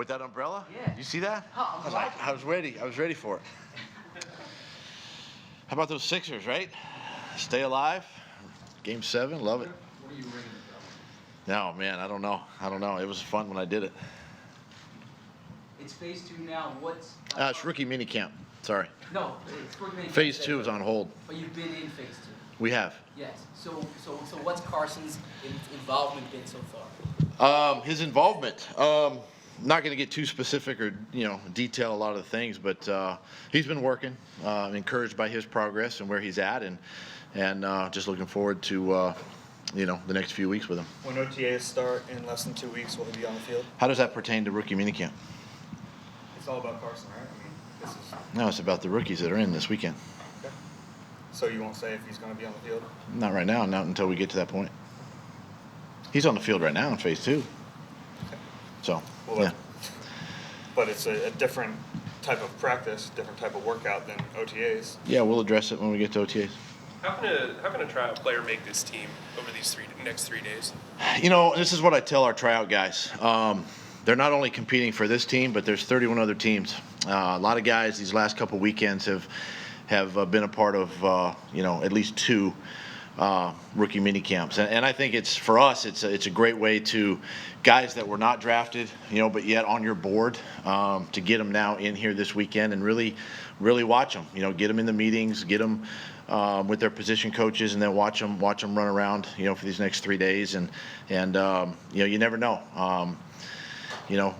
with that umbrella? Yeah. You see that? Oh, I was ready. I was ready for it. How about those Sixers, right? Stay alive. Game 7, love it. What are you ringing No, man, I don't know. It was fun when I did it. It's phase 2 now. What's... It's Rookie MiniCamp. Sorry. No, it's Rookie MiniCamp. Phase 2 is on hold. But you've been in phase 2. We have. Yes. So what's Carson's involvement been so far? His involvement. Not going to get too specific or detail a lot of the things, but he's been working. Encouraged by his progress and where he's at, and just looking forward to the next few weeks with him. When OTAs start in less than 2 weeks, will he be on the field? How does that pertain to Rookie MiniCamp? It's all about Carson, right? I mean, this is. No, it's about the rookies that are in this weekend. Okay. So you won't say if he's going to be on the field? Not right now. Not until we get to that point. He's on the field right now in phase 2. Okay. So, Well, yeah. But it's a different type of practice, different type of workout than OTAs. Yeah, we'll address it when we get to OTAs. How can a tryout player make this team over these next 3 days? This is what I tell our tryout guys. They're not only competing for this team, but there's 31 other teams. A lot of guys these last couple weekends have been a part of at least 2 rookie mini camps, and I think it's for us it's a great way to guys that were not drafted, but yet on your board, to get them now in here this weekend and really watch them. Get them in the meetings, get them with their position coaches, and then watch them run around, for these next 3 days, and you never know.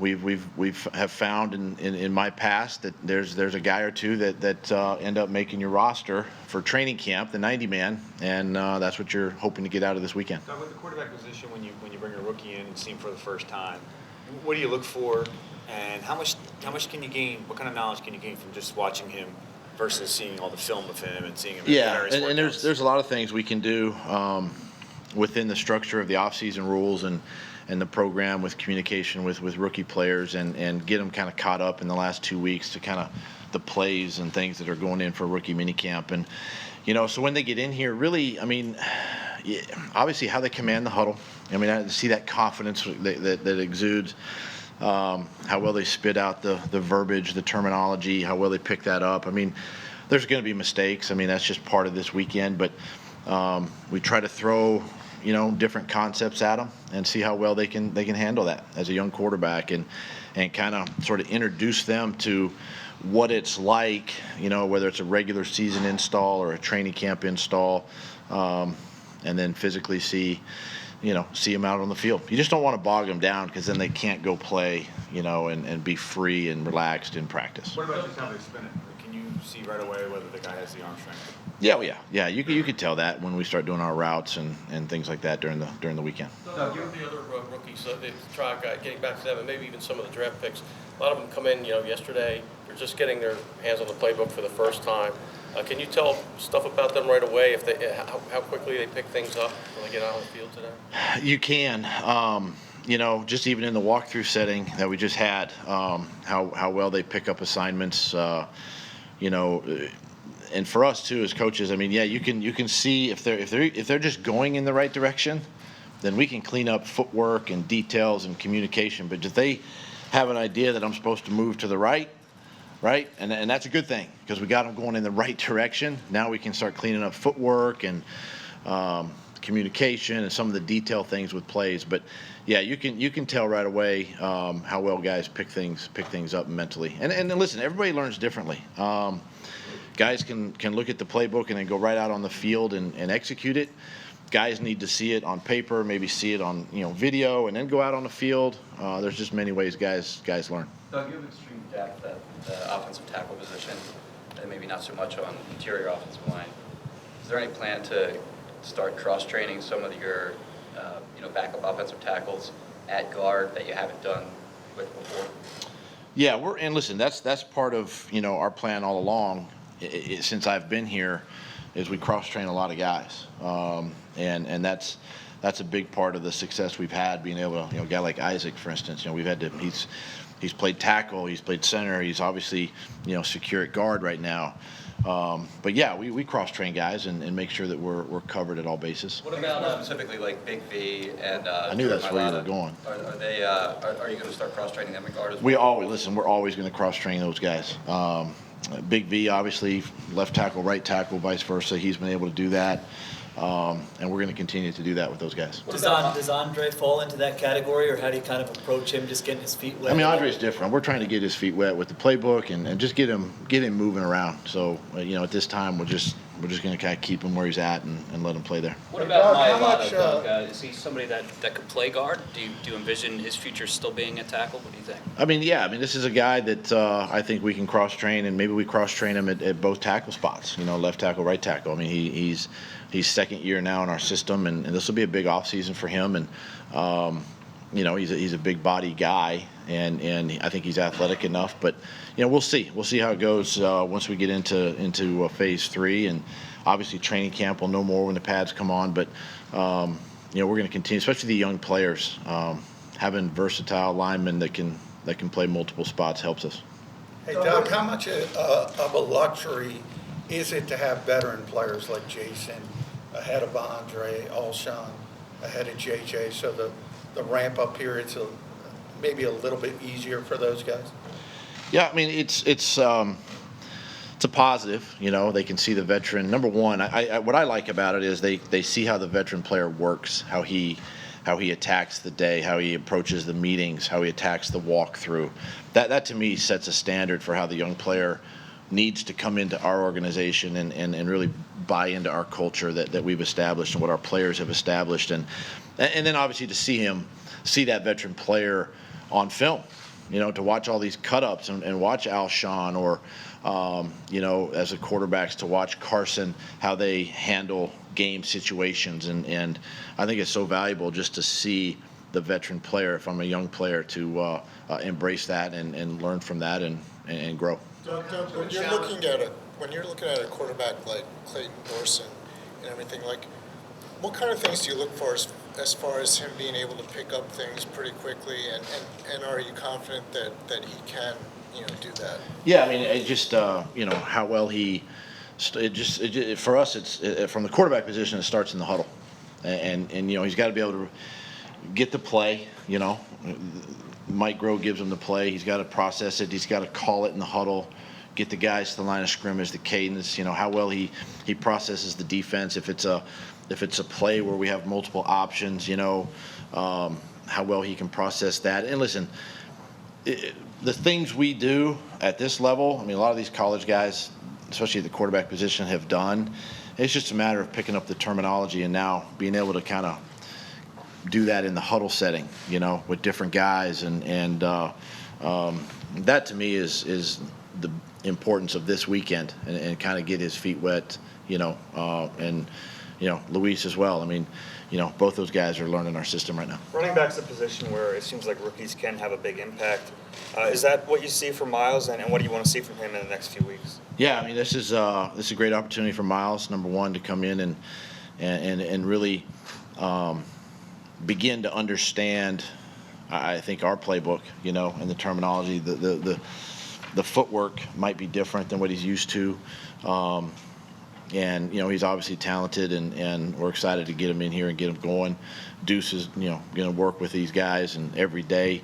We've found in my past that there's a guy or two that end up making your roster for training camp, the 90-man, and that's what you're hoping to get out of this weekend. Doug, with the quarterback position, when you bring a rookie in and see him for the first time, what do you look for, and how much can you gain? What kind of knowledge can you gain from just watching him versus seeing all the film of him and seeing him? Yeah, and there's a lot of things we can do within the structure of the off-season rules and the program with communication with rookie players and get them kind of caught up in the last 2 weeks to kind of the plays and things that are going in for rookie minicamp. And, so when they get in here, really, obviously how they command the huddle. I see that confidence that exudes, how well they spit out the verbiage, the terminology, how well they pick that up. There's going to be mistakes. That's just part of this weekend, but we try to throw different concepts at them and see how well they can handle that as a young quarterback, and kind of sort of introduce them to what it's like, whether it's a regular season install or a training camp install, and then physically see them out on the field. You just don't want to bog them down, because then they can't go play, and be free and relaxed in practice. What about just how they spin it? Can you see right away whether the guy has the arm strength? Yeah. You could tell that when we start doing our routes and things like that during the weekend. Doug, the other rookies, the tryout guy, getting back to them, and maybe even some of the draft picks, a lot of them come in, yesterday. They're just getting their hands on the playbook for the first time. Can you tell stuff about them right away, how quickly they pick things up when they get out on the field today? You can. Just even in the walkthrough setting that we just had, how well they pick up assignments, and for us too as coaches, you can see if they're just going in the right direction, then we can clean up footwork and details and communication. But if they have an idea that I'm supposed to move to the right, and that's a good thing, because we got them going in the right direction. Now we can start cleaning up footwork and communication and some of the detail things with plays. But yeah, you can tell right away how well guys pick things up mentally. And listen, everybody learns differently. Guys can look at the playbook and then go right out on the field and execute it. Guys need to see it on paper, maybe see it on video, and then go out on the field. There's just many ways guys learn. Doug, you have extreme depth at the offensive tackle position, and maybe not so much on interior offensive line. Is there any plan to start cross-training some of your backup offensive tackles at guard that you haven't done with before? Yeah, listen, that's part of our plan all along. Since I've been here, is we cross-train a lot of guys, and that's a big part of the success we've had, being able to, a guy like Isaac, for instance, we've had to, he's played tackle, he's played center, he's obviously, secure at guard right now. But yeah, we cross-train guys and make sure that we're covered at all bases. What about specifically like Big V and I knew that's where you were going. Are they? Are you going to start cross-training them in guard as well? We're always going to cross-train those guys. Big V, obviously, left tackle, right tackle, vice versa. He's been able to do that. And we're going to continue to do that with those guys. Does Andre fall into that category, or how do you kind of approach him, just getting his feet wet? I mean, Andre's different. We're trying to get his feet wet with the playbook and just get him moving around. So, at this time, we're just going to kind of keep him where he's at and let him play there. What about Doug, how Mailata, much, Doug? Is he somebody that could play guard? Do you envision his future still being a tackle? What do you think? I mean, yeah. I mean, this is a guy that I think we can cross-train, and maybe we cross-train him at both tackle spots, left tackle, right tackle. I mean, he's second year now in our system, and this will be a big offseason for him. And, he's a big body guy, and I think he's athletic enough. But, we'll see. We'll see how it goes once we get into phase 3. And obviously training camp, we'll know more when the pads come on. But, we're going to continue, especially the young players. Having versatile linemen that can play multiple spots helps us. Hey, Doug, how much of a luxury is it to have veteran players like Jason ahead of Andre, Alshon ahead of JJ, so the ramp-up period's maybe a little bit easier for those guys? Yeah, I mean, it's a positive. They can see the veteran. Number one, what I like about it is they see how the veteran player works, how he attacks the day, how he approaches the meetings, how he attacks the walkthrough. That to me sets a standard for how the young player needs to come into our organization and really buy into our culture that we've established and what our players have established. And then obviously to see that veteran player on film, to watch all these cut-ups and watch Alshon or, as the quarterbacks, to watch Carson, how they handle game situations. And I think it's so valuable just to see the veteran player, if I'm a young player, to embrace that and learn from that and grow. Doug, when you're looking at a quarterback like Clayton Dorson and everything, like, what kind of things do you look for as far as him being able to pick up things pretty quickly, and are you confident that he can do that? Yeah, I mean, it just how well he. For us, it's from the quarterback position. It starts in the huddle, and he's got to be able to get the play. Mike Groh gives him the play. He's got to process it. He's got to call it in the huddle, get the guys to the line of scrimmage, the cadence. How well he processes the defense. If it's a play where we have multiple options, how well he can process that. And listen, the things we do at this level, I mean, a lot of these college guys, especially at the quarterback position, have done. It's just a matter of picking up the terminology and now being able to kind of do that in the huddle setting, with different guys. And that to me is the importance of this weekend and kind of get his feet wet, and Luis as well. I mean, both those guys are learning our system right now. Running back's a position where it seems like rookies can have a big impact. Is that what you see from Miles, and what do you want to see from him in the next few weeks? Yeah, I mean, this is a great opportunity for Miles, number one, to come in and really begin to understand, I think, our playbook, and the terminology. The footwork might be different than what he's used to. And he's obviously talented, and we're excited to get him in here and get him going. Deuce is going to work with these guys and every day,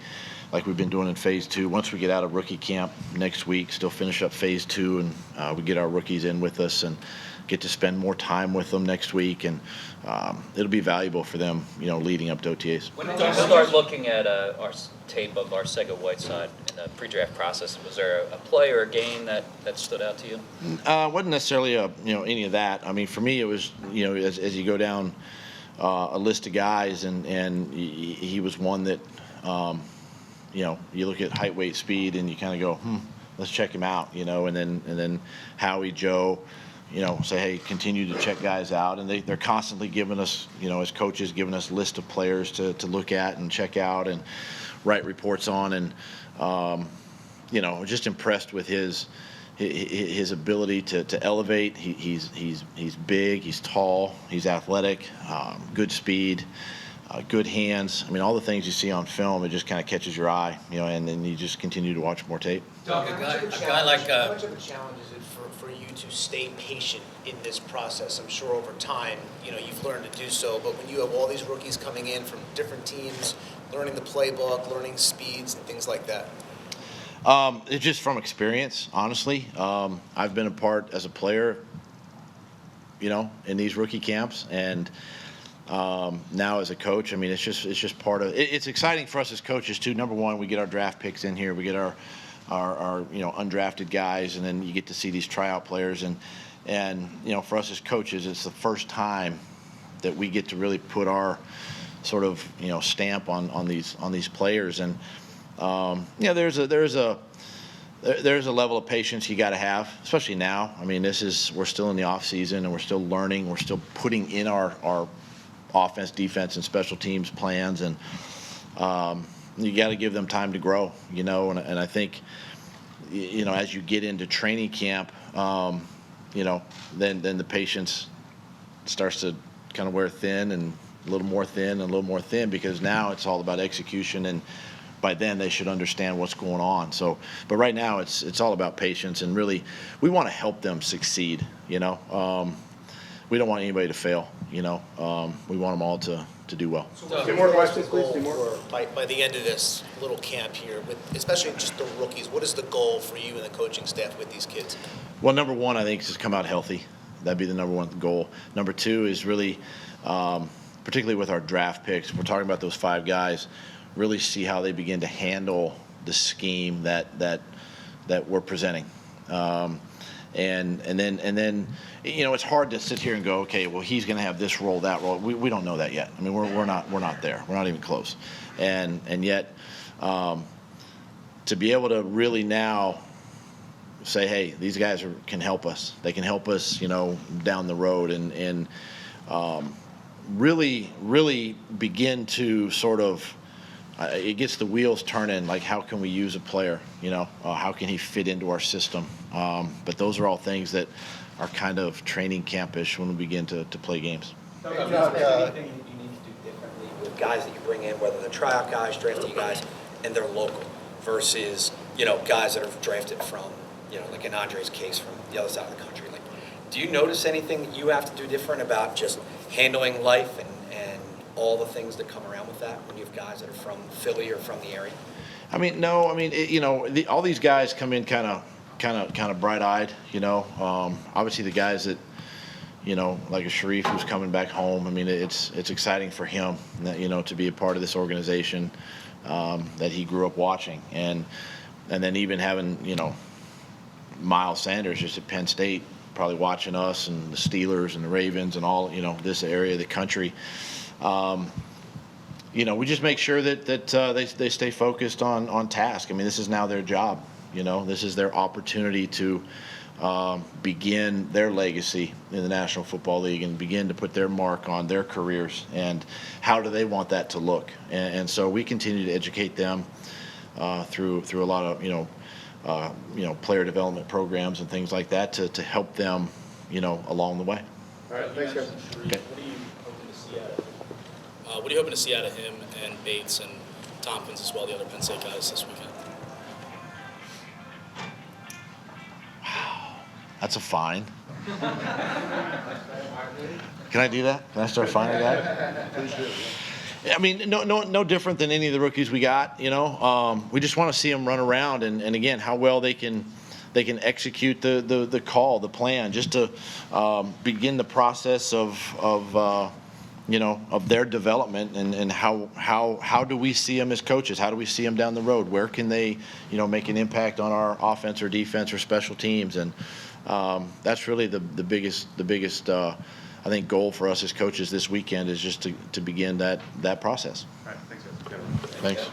like we've been doing in phase 2. Once we get out of rookie camp next week, still finish up phase 2, and we get our rookies in with us and get to spend more time with them next week, and it'll be valuable for them, leading up to OTAs. When did you start looking at our tape of Arcega-Whiteside in the pre-draft process? Was there a play or a game that stood out to you? Wasn't necessarily any of that. I mean, for me, it was as you go down a list of guys, and he was one that you look at height, weight, speed, and you kind of go, let's check him out, and then Howie, Joe. Say, hey, continue to check guys out. And they're constantly giving us, as coaches, giving us a list of players to look at and check out and write reports on. And, just impressed with his ability to elevate. He's big, he's tall, he's athletic, good speed, good hands. I mean, all the things you see on film, it just kind of catches your eye, and then you just continue to watch more tape. Doug, a guy like how much of a challenge is it for you to stay patient in this process? I'm sure over time, you've learned to do so, but when you have all these rookies coming in from different teams, learning the playbook, learning speeds and things like that? It's just from experience, honestly. I've been a part as a player, in these rookie camps, and now as a coach, I mean, it's just part of it. It's exciting for us as coaches too. Number one, we get our draft picks in here, we get our undrafted guys, and then you get to see these tryout players, and for us as coaches, it's the first time that we get to really put our sort of stamp on these players, and there's a level of patience you got to have, especially now. I mean, we're still in the off season and we're still learning. We're still putting in our offense, defense, and special teams plans, and you got to give them time to grow. And I think as you get into training camp, then the patience starts to kind of wear thin, and a little more thin and a little more thin, because now it's all about execution, and by then they should understand what's going on. So, but right now it's all about patience, and really we want to help them succeed. We don't want anybody to fail. We want them all to do well. Two more questions, please. Two more. By the end of this little camp here, especially just the rookies, what is the goal for you and the coaching staff with these kids? Well, number one, I think, is just come out healthy. That'd be the number one goal. Number two is really, particularly with our draft picks, we're talking about those 5 guys, really see how they begin to handle the scheme that we're presenting. And then it's hard to sit here and go, okay, well, he's going to have this role, that role. We don't know that yet. I mean, we're not there. We're not even close. And yet to be able to really now say, hey, these guys can help us. They can help us, down the road, and really begin to sort of. It gets the wheels turning, like how can we use a player, how can he fit into our system? But those are all things that are kind of training campish when we begin to play games. Anything you need to do differently with guys that you bring in, whether they're tryout guys, drafting guys, and they're local, versus, guys that are drafted from, like in Andre's case, from the other side of the country? Like, do you notice anything that you have to do different about just handling life and all the things that come around with that when you have guys that are from Philly or from the area? I mean, no. I mean, all these guys come in kind of bright-eyed. Obviously the guys that, like a Sharif who's coming back home. I mean, it's exciting for him, to be a part of this organization that he grew up watching, and then even having Miles Sanders just at Penn State, probably watching us and the Steelers and the Ravens and all this area of the country. We just make sure that they stay focused on task. I mean, this is now their job. This is their opportunity to begin their legacy in the National Football League and begin to put their mark on their careers. And how do they want that to look? And so we continue to educate them through a lot of player development programs and things like that to help them along the way. All right, thanks, guys. Okay. What are you hoping to see out of him and Bates and Tompkins as well, the other Penn State guys this weekend? Wow, that's a fine. Can I do that? Can I start fining a guy? I mean, no different than any of the rookies we got. We just want to see them run around, and again, how well they can execute the call, the plan, just to begin the process of their development, and how do we see them as coaches? How do we see them down the road? Where can they, make an impact on our offense or defense or special teams? And that's really the biggest I think goal for us as coaches this weekend, is just to begin that process. All right, thanks, guys. Thanks.